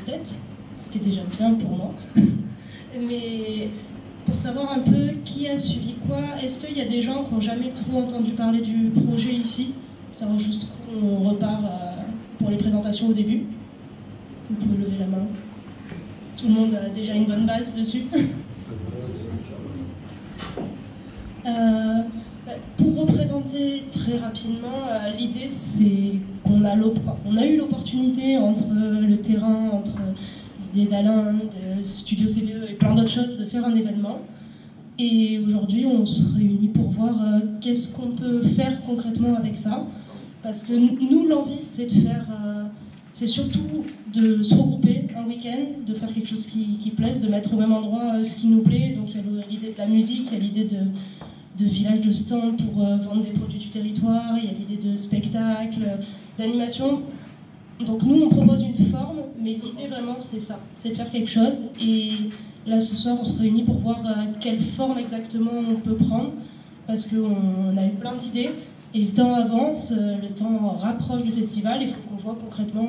tête, ce qui est déjà bien pour moi. Mais pour savoir un peu qui a suivi quoi, est-ce qu'il y a des gens qui n'ont jamais trop entendu parler du projet ici? Savoir juste qu'on repart pour les présentations au début. Vous pouvez lever la main. Tout le monde a déjà une bonne base dessus. Pour représenter très rapidement, l'idée c'est qu'on a eu l'opportunité entre le terrain, entre les idées d'Alain, de Studio CVE et plein d'autres choses, de faire un événement. Et aujourd'hui on se réunit pour voir qu'est-ce qu'on peut faire concrètement avec ça. Parce que nous, l'envie c'est de faire... c'est surtout de se regrouper un week-end, de faire quelque chose qui plaise, de mettre au même endroit ce qui nous plaît. Donc il y a l'idée de la musique, il y a l'idée de village de stand pour vendre des produits du territoire, il y a l'idée de spectacle, d'animation. Donc nous on propose une forme, mais l'idée vraiment c'est ça, c'est de faire quelque chose. Et là ce soir on se réunit pour voir quelle forme exactement on peut prendre, parce qu'on a eu plein d'idées. Et le temps avance, le temps rapproche du festival, il faut qu'on voit concrètement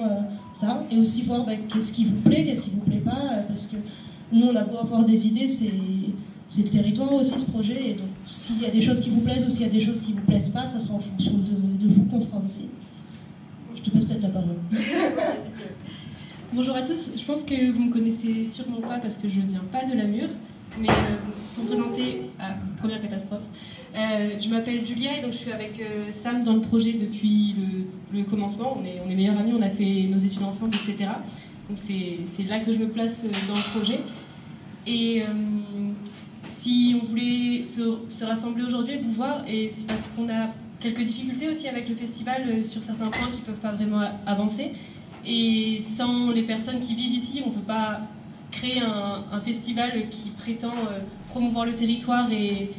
ça, et aussi voir qu'est-ce qui vous plaît, qu'est-ce qui vous plaît pas, parce que nous on a beau avoir des idées, c'est le territoire aussi ce projet, et donc s'il y a des choses qui vous plaisent ou s'il y a des choses qui vous plaisent pas, ça sera en fonction de vous qu'on fera aussi. Je te passe peut-être la parole. Bonjour à tous, je pense que vous me connaissez sûrement pas parce que je viens pas de Namur, mais pour me présenter, première catastrophe, je m'appelle Julia et donc je suis avec Sam dans le projet depuis le commencement. On est meilleurs amis, on a fait nos études ensemble, etc. Donc c'est là que je me place dans le projet. Et si on voulait se rassembler aujourd'hui et vous voir, et c'est parce qu'on a quelques difficultés aussi avec le festival sur certains points qui ne peuvent pas vraiment avancer. Et sans les personnes qui vivent ici, on ne peut pas créer un festival qui prétend promouvoir le territoire et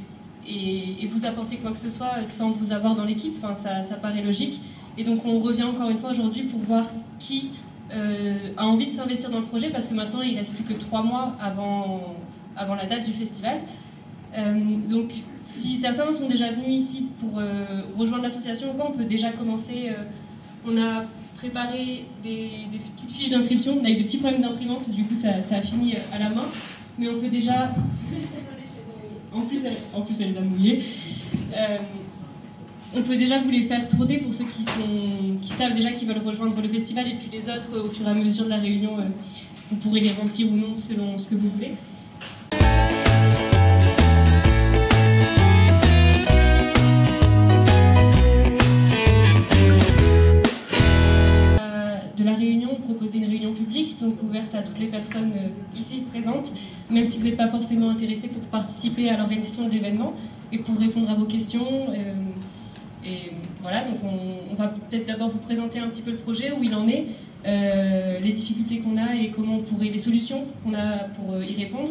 vous apporter quoi que ce soit sans vous avoir dans l'équipe. Enfin, ça paraît logique. Et donc on revient encore une fois aujourd'hui pour voir qui a envie de s'investir dans le projet, parce que maintenant il ne reste plus que 3 mois avant la date du festival. Donc si certains sont déjà venus ici pour rejoindre l'association, on peut déjà commencer. On a préparé des petites fiches d'inscription, on a eu des petits problèmes d'imprimante, du coup ça a fini à la main, mais on peut déjà... en plus elle les a mouillées. On peut déjà vous les faire tourner pour ceux qui savent déjà qu'ils veulent rejoindre le festival, et puis les autres, au fur et à mesure de la réunion, vous pourrez les remplir ou non selon ce que vous voulez. De la réunion, proposer une réunion publique, donc ouverte à toutes les personnes ici présentes, même si vous n'êtes pas forcément intéressé pour participer à l'organisation de l'événement et pour répondre à vos questions. Et voilà, donc on va peut-être d'abord vous présenter un petit peu le projet, où il en est, les difficultés qu'on a et comment on pourrait, les solutions qu'on a pour y répondre.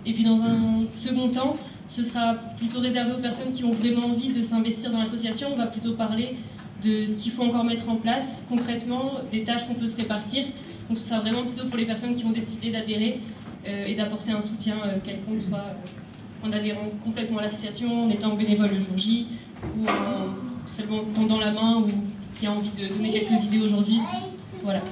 Et puis dans un second temps, ce sera plutôt réservé aux personnes qui ont vraiment envie de s'investir dans l'association. On va plutôt parler de ce qu'il faut encore mettre en place concrètement, des tâches qu'on peut se répartir. Donc ce sera vraiment plutôt pour les personnes qui ont décidé d'adhérer et d'apporter un soutien quelconque, soit en adhérant complètement à l'association, en étant bénévole le jour J, ou en seulement tendant la main, ou qui a envie de donner quelques idées aujourd'hui. Voilà.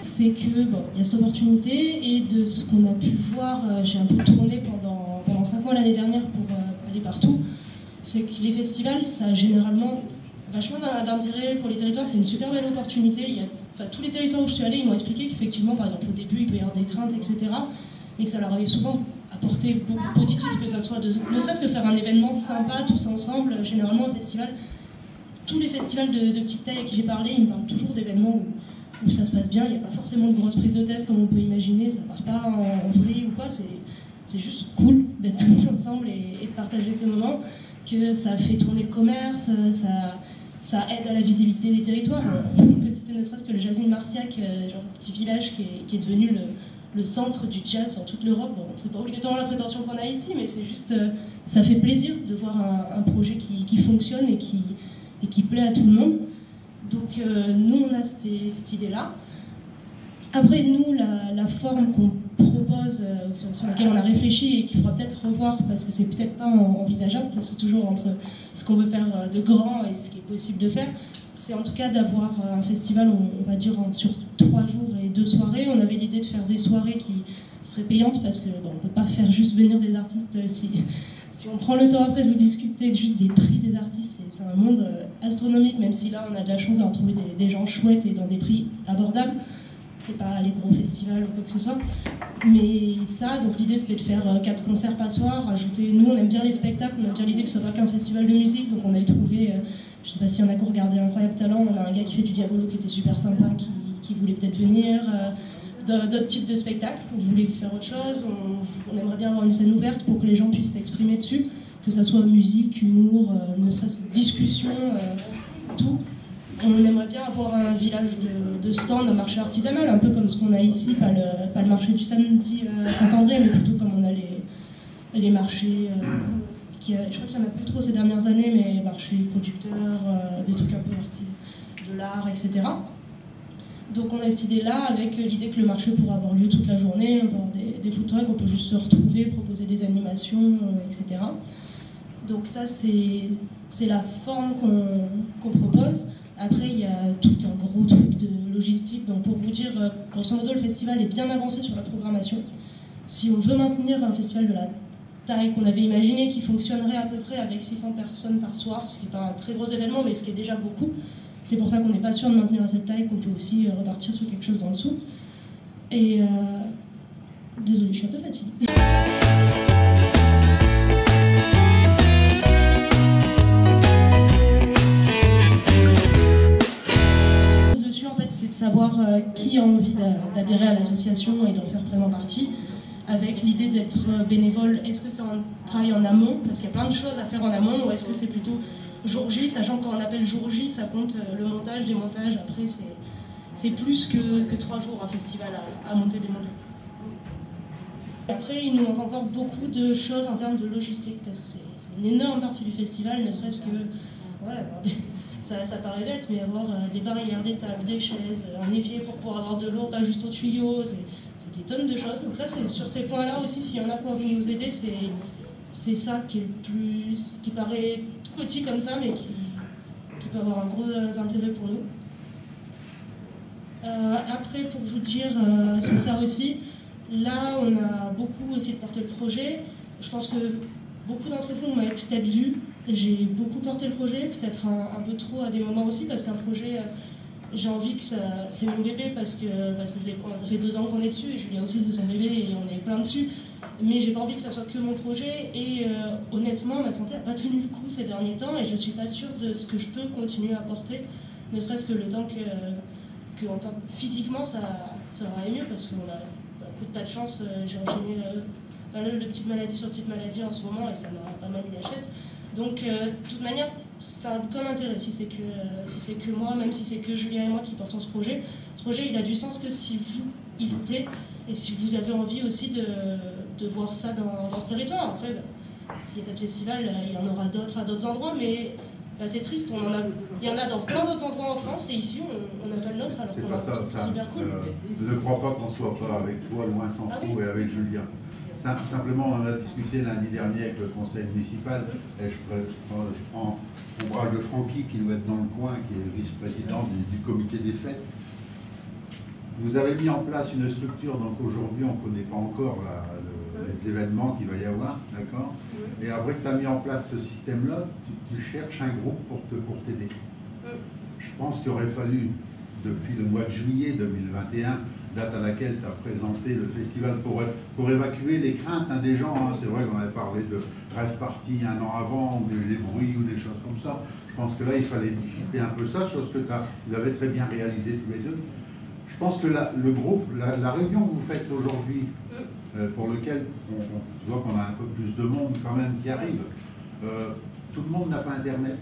C'est que, bon, il y a cette opportunité, et de ce qu'on a pu voir, j'ai un peu tourné pendant 5 mois l'année dernière pour aller partout, c'est que les festivals, ça a généralement vachement d'intérêt pour les territoires, c'est une super belle opportunité. Tous les territoires où je suis allée, ils m'ont expliqué qu'effectivement, par exemple, au début, il peut y avoir des craintes, etc., mais que ça leur avait souvent apporté beaucoup de positif, que ça soit ne serait-ce que faire un événement sympa, tous ensemble. Généralement, un festival, tous les festivals de petite taille à qui j'ai parlé, ils me parlent toujours d'événements où ça se passe bien, il n'y a pas forcément de grosses prises de tête comme on peut imaginer, ça part pas en vrille ou quoi, c'est juste cool d'être tous ensemble et de partager ces moments, que ça fait tourner le commerce, ça aide à la visibilité des territoires. On peut citer ne serait-ce que le Jazz in Marciac, genre un petit village qui est devenu le centre du jazz dans toute l'Europe. Bon, c'est pas obligatoirement la prétention qu'on a ici, mais c'est juste, ça fait plaisir de voir un projet qui fonctionne et qui plaît à tout le monde. Donc nous, on a cette idée-là. Après, nous, la forme qu'on propose, sur laquelle on a réfléchi et qu'il faudra peut-être revoir, parce que c'est peut-être pas envisageable, c'est toujours entre ce qu'on veut faire de grand et ce qui est possible de faire, c'est en tout cas d'avoir un festival, on va dire, sur 3 jours et 2 de soirées. On avait l'idée de faire des soirées qui seraient payantes parce que bon, on ne peut pas faire juste venir des artistes si on prend le temps après de vous discuter juste des prix des artistes. C'est un monde astronomique, même si là on a de la chance d'en trouver des gens chouettes et dans des prix abordables. C'est pas les gros festivals ou quoi que ce soit. Mais ça, donc l'idée c'était de faire 4 concerts par soir, rajouter. Nous on aime bien les spectacles, on aime bien l'idée que ce soit pas qu'un festival de musique, donc on avait trouvé, je sais pas si on a regardé Incroyable Talent, on a un gars qui fait du Diabolo qui était super sympa, qui voulait peut-être venir, d'autres types de spectacles, on voulait faire autre chose, on aimerait bien avoir une scène ouverte pour que les gens puissent s'exprimer dessus, que ça soit musique, humour, ne serait-ce que discussion, tout. On aimerait bien avoir un village de stand, un marché artisanal, un peu comme ce qu'on a ici, pas le marché du samedi à Saint-André, mais plutôt comme on a les marchés, je crois qu'il n'y en a plus trop ces dernières années, mais marchés producteurs, des trucs un peu de l'art, etc. Donc on a cette idée-là avec l'idée que le marché pourrait avoir lieu toute la journée, on peut avoir des food trucks, on peut juste se retrouver, proposer des animations, etc. Donc ça c'est la forme qu'on propose. Après, il y a tout un gros truc de logistique. Donc, pour vous dire, grosso modo, le festival est bien avancé sur la programmation. Si on veut maintenir un festival de la taille qu'on avait imaginé, qui fonctionnerait à peu près avec 600 personnes par soir, ce qui n'est pas un très gros événement, mais ce qui est déjà beaucoup, c'est pour ça qu'on n'est pas sûr de maintenir à cette taille, qu'on peut aussi repartir sur quelque chose en dessous. Et désolée, je suis un peu fatiguée. C'est de savoir qui a envie d'adhérer à l'association et d'en faire vraiment partie, avec l'idée d'être bénévole. Est-ce que c'est un travail en amont, parce qu'il y a plein de choses à faire en amont, ou est-ce que c'est plutôt jour J, sachant que quand on appelle jour J, ça compte le montage, démontage, après c'est plus que 3 jours un festival à monter, démonter. Après, il nous manque encore beaucoup de choses en termes de logistique, parce que c'est une énorme partie du festival, ne serait-ce que... Ouais, ça paraît bête, mais avoir des barrières, des tables, des chaises, un évier pour pouvoir avoir de l'eau, pas juste au tuyau, c'est des tonnes de choses. Donc ça, c'est sur ces points-là aussi, s'il y en a qui ont envie de nous aider, c'est ça qui est le plus... qui paraît tout petit comme ça, mais qui peut avoir un gros intérêt pour nous. Après, pour vous dire, c'est ça aussi. Là, on a beaucoup essayé de porter le projet. Je pense que beaucoup d'entre vous m'avez peut-être vu. J'ai beaucoup porté le projet, peut-être un peu trop à des moments aussi, parce qu'un projet, j'ai envie que ça... C'est mon bébé, parce que ça fait 2 ans qu'on est dessus, et Julien aussi c'est son bébé, et on est plein dessus. Mais j'ai pas envie que ça soit que mon projet, et honnêtement, ma santé n'a pas tenu le coup ces derniers temps, et je suis pas sûre de ce que je peux continuer à porter, ne serait-ce que le temps que physiquement ça va aller mieux, parce qu'on a un coup de pas de chance, j'ai enchaîné de petite maladie sur petite maladie en ce moment, et ça m'a pas mal mis la chaise. Donc, de toute manière, ça a comme intérêt, si c'est que moi, même si c'est que Julien et moi qui portons ce projet, il a du sens que si il vous plaît, et si vous avez envie aussi de voir ça dans ce territoire. Après, s'il y a d'autres festivals, il y en aura d'autres à d'autres endroits, mais c'est triste, il y en a dans plein d'autres endroits en France, et ici, on n'a pas le nôtre, alors qu'on a c'est super cool. Ne crois pas qu'on soit pas avec toi, loin s'en fout, et avec Julien. Simplement, on en a discuté lundi dernier avec le conseil municipal, et je prends l'ombrage de Francky, qui doit être dans le coin, qui est vice-président du comité des fêtes. Vous avez mis en place une structure, donc aujourd'hui, on ne connaît pas encore les événements qu'il va y avoir, d'accord? Et après que tu as mis en place ce système-là, tu cherches un groupe pour t'aider. Je pense qu'il aurait fallu, depuis le mois de juillet 2021, date à laquelle tu as présenté le festival pour évacuer les craintes des gens. Hein. C'est vrai qu'on avait parlé de rêve party 1 an avant, ou des bruits ou des choses comme ça. Je pense que là, il fallait dissiper un peu ça, chose que vous avez très bien réalisé tous les deux. Je pense que le groupe, la réunion que vous faites aujourd'hui, pour lequel on voit qu'on a un peu plus de monde quand même qui arrive, tout le monde n'a pas Internet,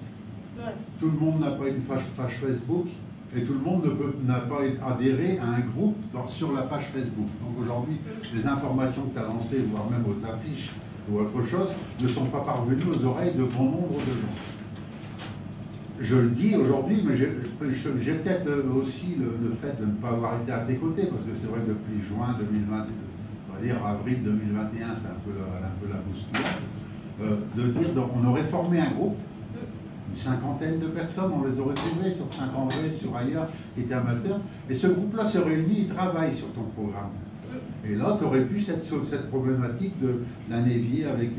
tout le monde n'a pas une page Facebook, et tout le monde n'a pas adhéré à un groupe sur la page Facebook. Donc aujourd'hui, les informations que tu as lancées, voire même aux affiches ou autre chose, ne sont pas parvenues aux oreilles de bon nombre de gens. Je le dis aujourd'hui, mais j'ai peut-être aussi le fait de ne pas avoir été à tes côtés, parce que c'est vrai que depuis juin 2020, on va dire avril 2021, c'est un peu la bousculade, de dire donc, on aurait formé un groupe une cinquantaine de personnes, on les aurait trouvées sur Saint-André, sur ailleurs, qui étaient amateurs. Et ce groupe-là se réunit, il travaille sur ton programme. Et là, tu aurais pu cette problématique d'un évier avec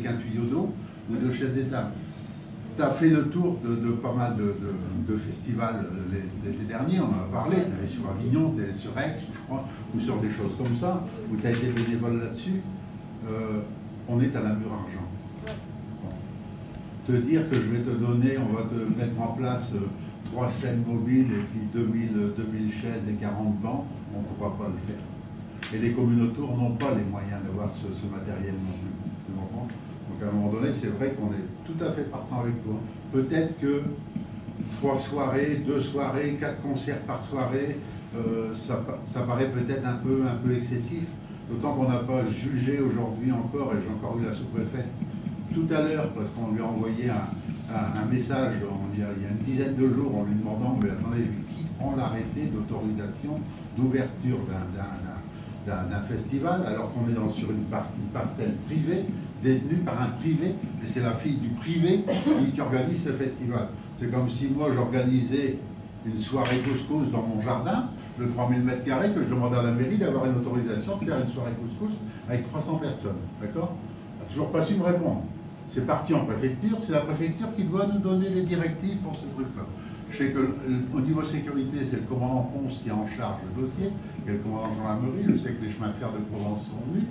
un tuyau d'eau ou de chaises d'étable. Tu as fait le tour de pas mal de festivals l'été dernier, on en a parlé, tu allé sur Avignon, tu allé sur Aix, je crois, ou sur des choses comme ça, où tu as été bénévole là-dessus. On est à la mur argent. Bon. Te dire que je vais te donner, on va te mettre en place 3 scènes mobiles et puis 2000 chaises et 40 bancs, on ne pourra pas le faire. Et les communes autour n'ont pas les moyens d'avoir ce matériel non plus. Tu comprends ? Donc à un moment donné, c'est vrai qu'on est tout à fait partant avec toi. Peut-être que 3 soirées, 2 soirées, 4 concerts par soirée, ça paraît peut-être un peu excessif. D'autant qu'on n'a pas jugé aujourd'hui encore, et j'ai encore eu la sous-préfète tout à l'heure, parce qu'on lui a envoyé un message il y a une dizaine de jours en lui demandant, mais attendez, qui prend l'arrêté d'autorisation d'ouverture d'un festival, alors qu'on est sur une parcelle privée, détenue par un privé, et c'est la fille du privé qui organise ce festival. C'est comme si moi j'organisais une soirée couscous dans mon jardin de 3000 m², que je demandais à la mairie d'avoir une autorisation de faire une soirée couscous avec 300 personnes. D'accord ? Elle n'a toujours pas su me répondre. C'est parti en préfecture, c'est la préfecture qui doit nous donner les directives pour ce truc-là. Je sais qu'au niveau sécurité, c'est le commandant Ponce qui est en charge le dossier, et le commandant gendarmerie, je sais que les chemins de fer de Provence sont venus.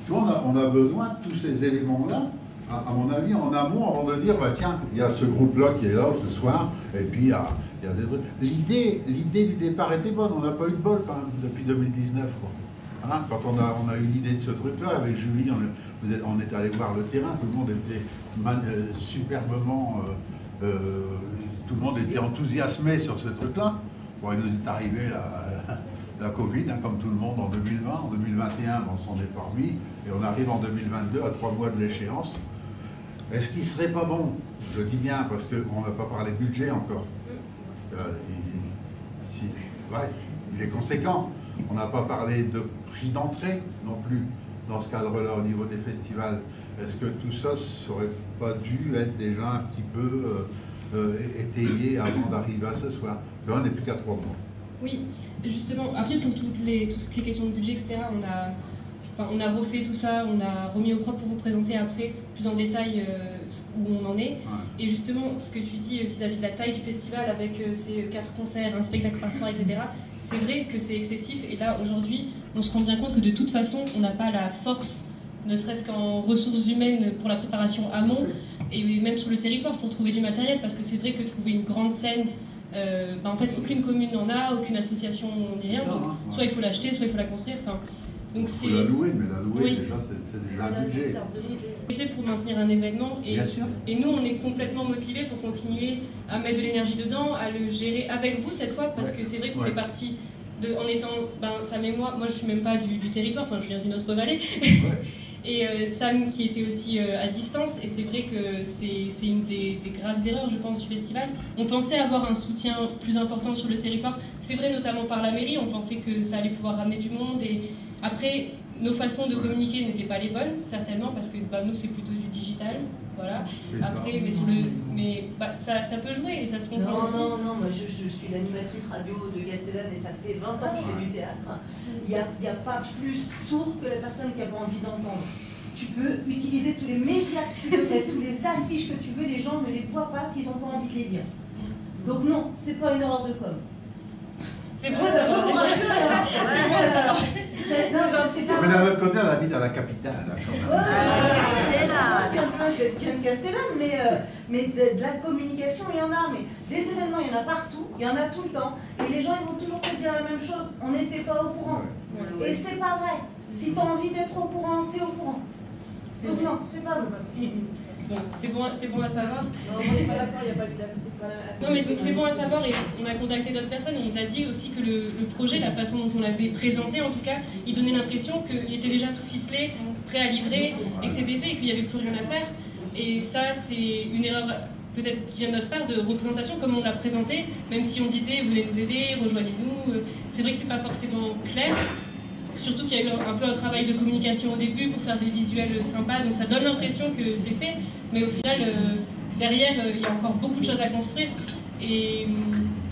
Tu vois, on a besoin de tous ces éléments-là, à mon avis, en amont, avant de dire, bah, tiens, il y a ce groupe-là qui est là ce soir, et puis il y a des trucs. L'idée du départ était bonne, on n'a pas eu de bol quand même depuis 2019, quoi. Hein, quand on a eu l'idée de ce truc-là, avec Julie, on est allé voir le terrain, tout le monde était superbement... tout le monde était enthousiasmé sur ce truc-là. Bon, il nous est arrivé la Covid, hein, comme tout le monde, en 2020. En 2021, on s'en est pas remis. Et on arrive en 2022, à 3 mois de l'échéance. Est-ce qu'il ne serait pas bon, je dis bien, parce qu'on n'a pas parlé budget encore, il est conséquent. On n'a pas parlé de prix d'entrée non plus, dans ce cadre-là, au niveau des festivals. Est-ce que tout ça n'aurait pas dû être déjà un petit peu étayé avant d'arriver à ce soir? Là, on n'est plus qu'à 3 mois. Oui, justement, après pour toutes les questions de budget, etc., on a refait tout ça, on a remis au propre pour vous présenter après plus en détail où on en est. Ouais. Et justement, ce que tu dis vis-à-vis de la taille du festival, avec ces 4 concerts, un spectacle par soir, etc., c'est vrai que c'est excessif. Et là, aujourd'hui, on se rend bien compte que de toute façon, on n'a pas la force, ne serait-ce qu'en ressources humaines pour la préparation amont, et même sur le territoire pour trouver du matériel, parce que c'est vrai que trouver une grande scène, en fait, aucune commune n'en a, aucune association n'y rien. Donc, soit il faut l'acheter, soit il faut la construire. Donc il faut la louer, mais la louer, oui. Déjà, c'est déjà un budget. C'est pour maintenir un événement, et nous, on est complètement motivés pour continuer à mettre de l'énergie dedans, à le gérer avec vous cette fois, parce que c'est vrai qu'on est parti en étant, Sam et moi je suis même pas du territoire, enfin je viens d'une autre vallée, et Sam qui était aussi à distance, et c'est vrai que c'est une des graves erreurs, je pense, du festival. On pensait avoir un soutien plus important sur le territoire, c'est vrai, notamment par la mairie, on pensait que ça allait pouvoir ramener du monde, et après, nos façons de communiquer n'étaient pas les bonnes, certainement, parce que nous, c'est plutôt du digital, voilà. Après, mais ça peut jouer et ça se comprend aussi. Non, moi je suis l'animatrice radio de Castellane et ça fait 20 ans que je fais du théâtre. Il n'y a pas plus sourd que la personne qui n'a pas envie d'entendre. Tu peux utiliser tous les médias que tu veux, tous les affiches que tu veux, les gens ne les voient pas s'ils n'ont pas envie de les lire. Donc non, c'est pas une erreur de com. C'est bon, ça va déjà. Mais d'un autre côté, elle habite à la capitale. Je viens de Castellane, mais de la communication, il y en a. Mais des événements, il y en a partout, il y en a tout le temps. Et les gens, ils vont toujours te dire la même chose. On n'était pas au courant. Et c'est pas vrai. Si tu as envie d'être au courant, tu es au courant. Donc non, c'est pas vrai. Bon, c'est bon à savoir. Non, moi je suis pas d'accord, il n'y a pas eu non, mais donc c'est bon à savoir, et on a contacté d'autres personnes, on nous a dit aussi que le projet, la façon dont on l'avait présenté en tout cas, il donnait l'impression qu'il était déjà tout ficelé, prêt à livrer, et que c'était fait, et qu'il n'y avait plus rien à faire. Et ça, c'est une erreur peut-être qui vient de notre part de représentation, comme on l'a présenté, même si on disait venez nous aider, rejoignez-nous. C'est vrai que c'est pas forcément clair. Surtout qu'il y a eu un peu un travail de communication au début pour faire des visuels sympas, donc ça donne l'impression que c'est fait, mais au final, derrière, il y a encore beaucoup de choses à construire. Et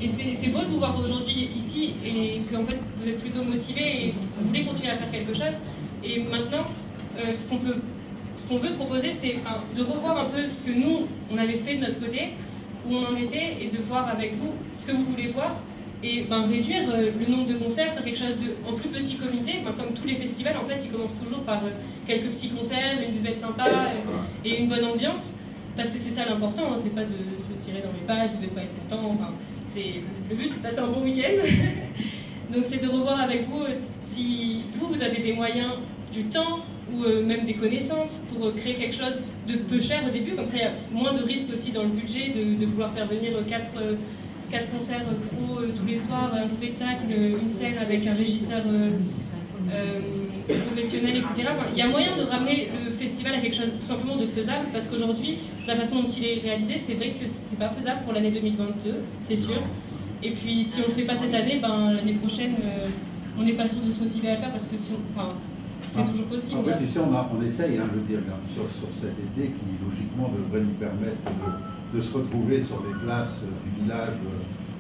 c'est beau de vous voir aujourd'hui ici et qu'en fait vous êtes plutôt motivés et vous voulez continuer à faire quelque chose. Et maintenant, ce qu'on veut proposer, c'est de revoir un peu ce que nous, on avait fait de notre côté, où on en était, et de voir avec vous ce que vous voulez voir. Et réduire le nombre de concerts, faire quelque chose en plus petit comité. Comme tous les festivals, en fait, ils commencent toujours par quelques petits concerts, une buvette sympa et une bonne ambiance. Parce que c'est ça l'important, hein, c'est pas de se tirer dans les pattes ou de pas être content. Le but, c'est de passer un bon week-end. Donc c'est de revoir avec vous si vous avez des moyens, du temps ou même des connaissances pour créer quelque chose de peu cher au début. Comme ça, il y a moins de risques aussi dans le budget de vouloir faire venir 4 concerts pro tous les soirs, un spectacle, une scène avec un régisseur professionnel, etc. Il y a moyen de ramener le festival à quelque chose tout simplement de faisable, parce qu'aujourd'hui, la façon dont il est réalisé, c'est vrai que c'est pas faisable pour l'année 2022, c'est sûr. Et puis si on le fait pas cette année, l'année prochaine, on n'est pas sûr de se motiver à le faire, parce que si c'est toujours possible. En fait, tu sais, on essaye, je veux dire, sur cet été qui, logiquement, devrait nous permettre de se retrouver sur les places du village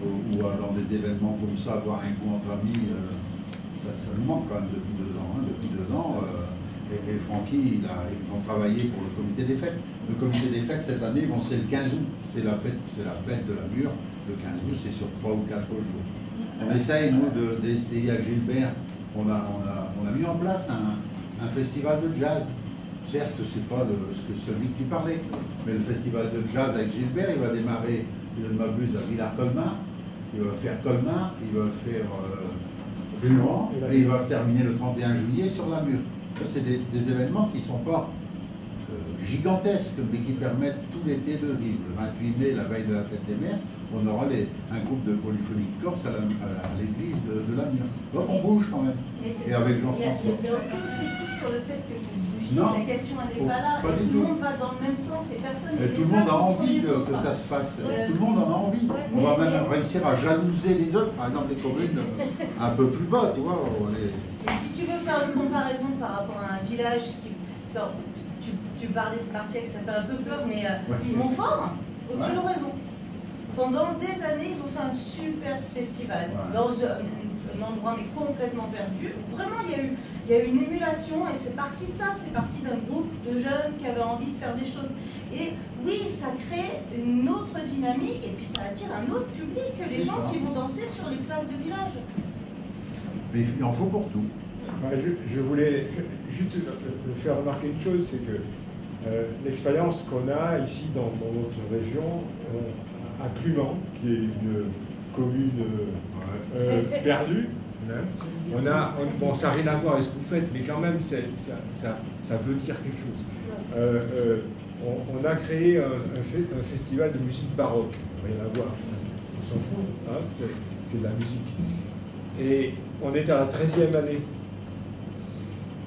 ou dans des événements comme ça, boire un coup entre amis. Ça nous manque quand même depuis 2 ans. Depuis 2 ans, et Francky, ils ont travaillé pour le comité des fêtes. Le comité des fêtes, cette année, c'est le 15 août. C'est la fête de la Mure. Le 15 août, c'est sur 3 ou 4 jours. On essaye, nous, d'essayer avec Gilbert. On a mis en place un festival de jazz. Certes, c'est pas celui que tu parlais, mais le festival de jazz avec Gilbert, il va démarrer, si je ne m'abuse, à Villars-Colmar. Il va faire Colmar, il va faire Rouen, et il va se terminer le 31 juillet sur la Mure. C'est des événements qui ne sont pas gigantesques, mais qui permettent tout l'été de vivre. Le 28 mai, la veille de la fête des mères, on aura un groupe de polyphonie de Corse à l'église de la Mure. Donc on bouge quand même. Et avec Jean-François. Il n'y a aucune critique sur le fait que vous bougez. Non. La question n'est pas là. Pas Et du tout le tout. monde va dans le même sens et personne Mais tout le monde a envie que ça se fasse. Tout le monde en a envie. On va même réussir à jalouser les autres, par exemple les communes un peu plus bas, tu vois. Et si tu veux faire une comparaison par rapport à un village qui... Tu parlais de Martiac, ça fait un peu peur, mais Montfort, au-dessus de l'Oraison. Pendant des années, ils ont fait un super festival dans un endroit mais complètement perdu. Vraiment, il y a eu une émulation et c'est parti de ça. C'est parti d'un groupe de jeunes qui avaient envie de faire des choses. Et oui, ça crée une autre dynamique et puis ça attire un autre public, les gens qui vont danser sur les places de village. Mais il en faut pour tout. Je voulais juste faire remarquer une chose, c'est que l'expérience qu'on a ici dans notre région, à Clumant, qui est une commune perdue, bon, ça n'a rien à voir avec ce que vous faites, mais quand même, ça veut dire quelque chose. On a créé un festival de musique baroque, rien à voir, on s'en fout, hein, c'est de la musique. Et on est à la 13e année.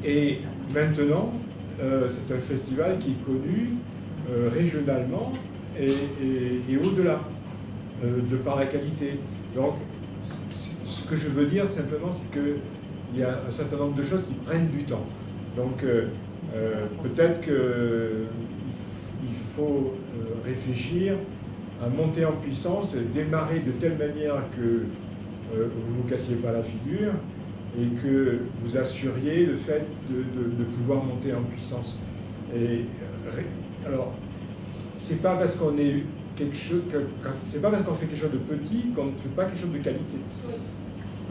Et maintenant, c'est un festival qui est connu régionalement et au-delà, de par la qualité. Donc, ce que je veux dire simplement, c'est qu'il y a un certain nombre de choses qui prennent du temps. Donc, peut-être qu'il faut réfléchir à monter en puissance et démarrer de telle manière que vous ne vous cassiez pas la figure et que vous assuriez le fait de pouvoir monter en puissance. Et alors, c'est pas parce qu'on est quelque chose, c'est pas parce qu'on fait quelque chose de petit qu'on ne fait pas quelque chose de qualité.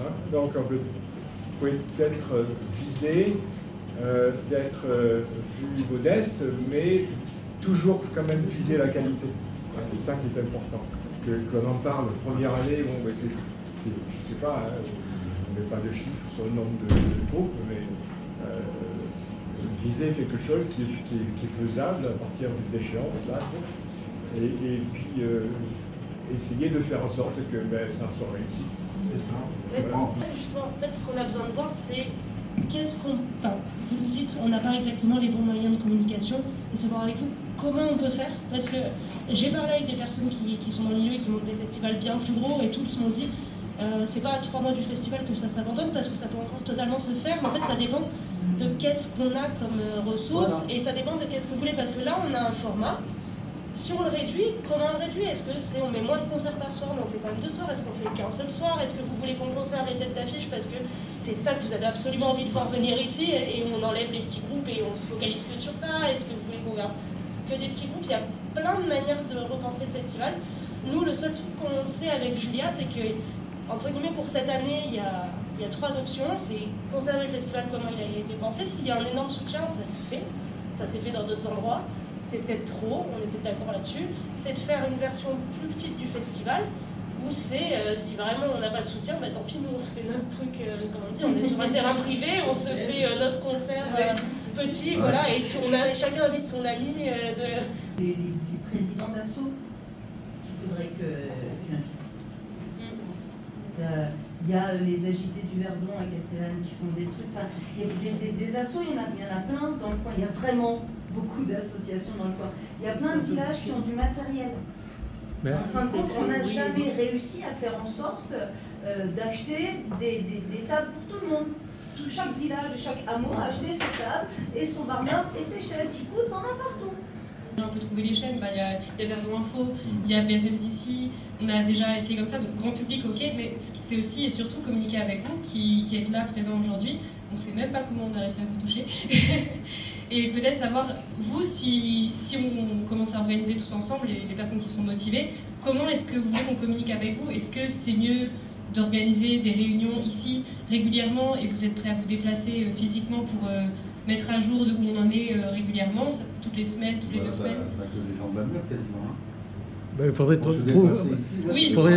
Hein? Donc on peut peut-être viser d'être plus modeste, mais toujours quand même viser la qualité. C'est ça qui est important. Qu'on en parle première année, bon, ben je sais pas, hein, on ne met pas de chiffres sur le nombre de groupes, mais viser quelque chose qui est faisable à partir des échéances là, et puis essayer de faire en sorte que ça soit réussi. C'est ça. Justement, en fait, ce qu'on a besoin de voir, c'est qu'est-ce qu'on... Enfin, vous nous dites, on n'a pas exactement les bons moyens de communication, et c'est voir avec vous comment on peut faire, parce que j'ai parlé avec des personnes qui sont dans le milieu et qui montent des festivals bien plus gros, et tous m'ont dit c'est pas à 3 mois du festival que ça s'abandonne, parce que ça peut encore totalement se faire, mais en fait ça dépend de qu'est-ce qu'on a comme ressources, et ça dépend de qu'est-ce que vous voulez, parce que là on a un format si on le réduit, comment on le réduit? Est-ce que c'est on met moins de concerts par soir, mais on fait quand même 2 soirs? Est-ce qu'on fait qu'un seul soir? Est-ce que vous voulez qu'on conserve les têtes d'affiche parce que c'est ça que vous avez absolument envie de voir venir ici et on enlève les petits groupes et on se focalise que sur ça? Est-ce que vous voulez qu'on garde que des petits groupes? Il y a plein de manières de repenser le festival. Nous, le seul truc qu'on sait avec Julia, c'est que, entre guillemets, pour cette année, il y a 3 options. C'est conserver le festival comment il a été pensé. S'il y a un énorme soutien, ça se fait. Ça s'est fait dans d'autres endroits. C'est peut-être trop, on était d'accord là-dessus. C'est de faire une version plus petite du festival, où c'est, si vraiment on n'a pas de soutien, bah, tant pis, nous on se fait notre truc, comment on dit, on est sur un terrain privé, on se fait notre concert petit, voilà, et chacun invite son ami de... Les présidents d'assaut qu'il faudrait que tu invites. Il y a les agités du Verdon à Castellane qui font des trucs. Enfin, il y a des assos, il y en a plein dans le coin. Il y a vraiment beaucoup d'associations dans le coin. Il y a plein de villages qui ont du matériel. En fin de compte, on n'a jamais réussi à faire en sorte d'acheter des tables pour tout le monde. Chaque village et chaque hameau a acheté ses tables et son barnard et ses chaises. Du coup, t'en as partout. On peut trouver les chaînes, il y a Verdon Info, il y a BFM d'ici, on a déjà essayé comme ça, donc grand public, ok, mais c'est aussi et surtout communiquer avec vous qui êtes là, présents aujourd'hui. On ne sait même pas comment on a réussi à vous toucher. Et peut-être savoir, vous, si on commence à organiser tous ensemble, les personnes qui sont motivées, comment est-ce que vous voulez qu'on communique avec vous? Est-ce que c'est mieux d'organiser des réunions ici régulièrement et vous êtes prêts à vous déplacer physiquement pour mettre à jour de où on en est régulièrement, toutes les semaines, toutes les 2 semaines? Pas que les gens de la mur quasiment. Hein. Ben, il faudrait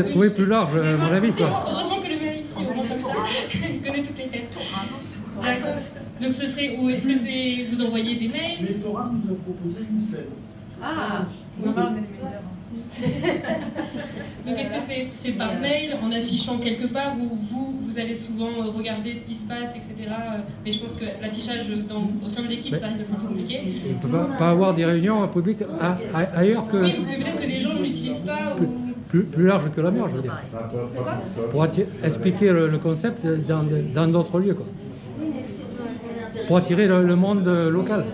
trouver plus large, à mon avis. Heureusement que le maire ici, il connaît toutes les têtes. D'accord. Donc ce serait, ou est-ce que c'est vous envoyez des mails? Mais Torah nous a proposé une scène. Ah, oui. Donc est-ce que c'est par mail, en affichant quelque part, où vous allez souvent regarder ce qui se passe, etc. Mais je pense que l'affichage au sein de l'équipe, ça risque d'être un peu compliqué. On ne peut pas avoir des réunions publiques ailleurs que... Oui, mais peut-être que des gens ne l'utilisent pas ou... Plus large que la mer, je veux dire. Pour expliquer le concept dans d'autres lieux, quoi. Pour attirer le monde local.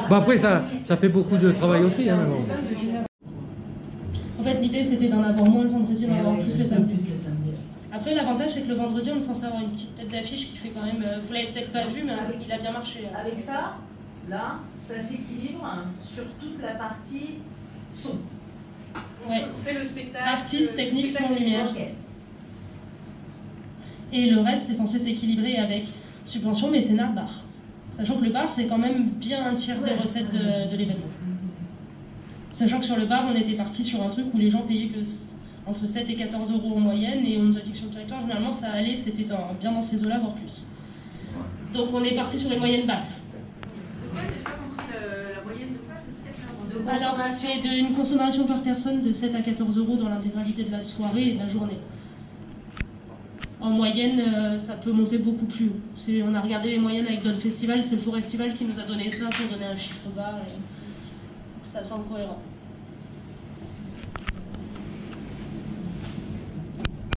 Bon, après, ça fait beaucoup de travail aussi. Hein, En fait, l'idée, c'était d'en avoir moins le vendredi, d'en avoir plus le samedi. Après, l'avantage, c'est que le vendredi, on est censé avoir une petite tête d'affiche qui fait quand même... vous l'avez peut-être pas vu, mais il a bien marché. Avec ça, là, ça s'équilibre sur toute la partie son. Ouais. On fait le spectacle. Artistes, techniques, son, lumière. Okay. Et le reste, c'est censé s'équilibrer avec subvention, mécénat, bar. Sachant que le bar, c'est quand même bien un tiers des recettes de l'événement. Sachant que sur le bar, on était parti sur un truc où les gens payaient que entre 7 et 14 euros en moyenne, et on nous a dit que sur le territoire, généralement, ça allait, c'était bien dans ces eaux-là, voire plus. Donc on est parti sur les moyennes basses. Alors, c'est une consommation par personne de 7 à 14 euros dans l'intégralité de la soirée et de la journée. En moyenne, ça peut monter beaucoup plus haut. On a regardé les moyennes avec d'autres festivals, c'est le Forestival qui nous a donné ça pour donner un chiffre bas. Et ça semble cohérent.